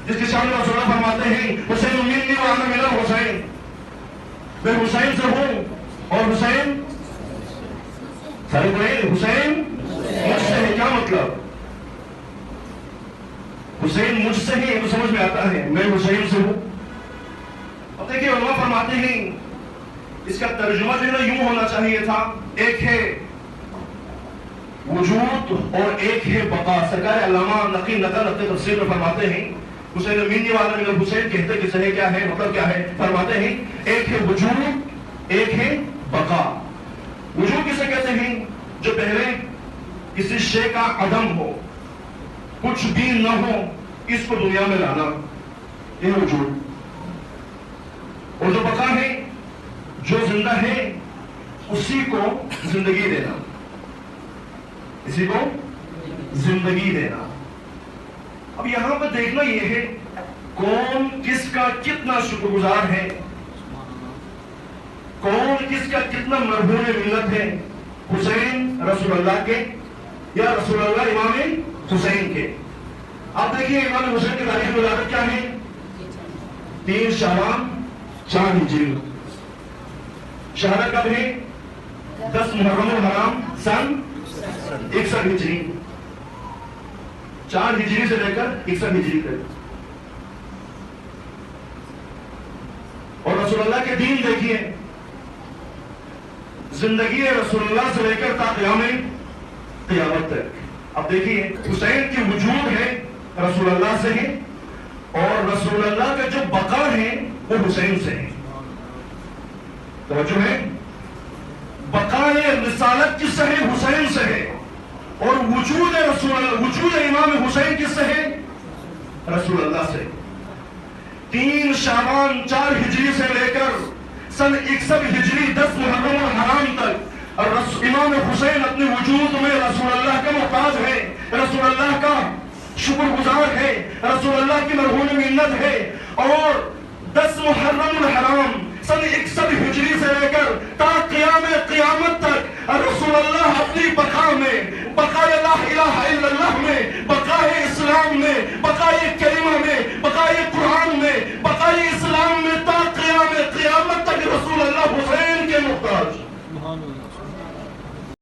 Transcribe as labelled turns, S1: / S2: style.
S1: جس کے شان رسول اللہ فرماتے ہیں حسین منی وانا من الحسین، میں حسین سے ہوں اور حسین حسین مجھ سے ہے. کیا مطلب؟ حسین مجھ سے ہی تو سمجھ میں آتا ہے، میں حسین سے ہوں. اب دیکھیے علماء فرماتے ہیں اس کا ترجمہ جو ہے یوں ہونا چاہیے تھا، ایک ہے وجود اور ایک ہے بقا. سرکار علامہ نقی نقل تفسیر میں فرماتے ہیں حسین منی وانا من الحسین کہتے کسے ہے، کیا ہے مطلب کیا ہے؟ فرماتے ہیں ایک ہے وجود ایک ہے بقا. وجود کسے کہتے ہیں؟ جو پہلے کسی شے کا عدم ہو، کچھ بھی نہ ہو، اس کو دنیا میں لانا، یہ وجود. اور جو بقا ہے، جو زندہ ہے اسی کو زندگی دینا، اسی کو زندگی دینا. اب یہاں پہ دیکھنا یہ ہے کون کس کا کتنا شکر گزار ہے، کون کس کا کتنا مرہون ملت ہے، حسین رسول اللہ کے یا رسول اللہ امام حسین کے. آپ دیکھیے امام حسین کی تاریخ ولادت کیا ہے؟ 3 شعبان 4 ہجری. شہادت کب ہے؟ 10 محرم الحرام سن 61 ہجری. 4 ہجری سے لے کر 61 ہجری تک. اور رسول اللہ کے دین دیکھیے، زندگی رسول اللہ سے لے کر تا قیامت تک. اب دیکھیے حسین کی وجود ہے رسول اللہ سے ہے، اور رسول اللہ کا جو بقا ہے وہ حسین سے ہے. توجہ ہے، بقائے رسالت کس سے ہے؟ حسین سے ہے. اور وجود رسول اللہ، وجود امام حسین کس سے ہے؟ رسول اللہ سے. 3 شعبان 4 ہجری سے لے کر سن 61 ہجری 10 محرم الحرام تک امام حسین اپنے وجود میں رسول اللہ کا محتاج ہے، رسول اللہ کا شکر گزار ہے، رسول اللہ کی مرہون منت ہے. اور 10 محرم الحرام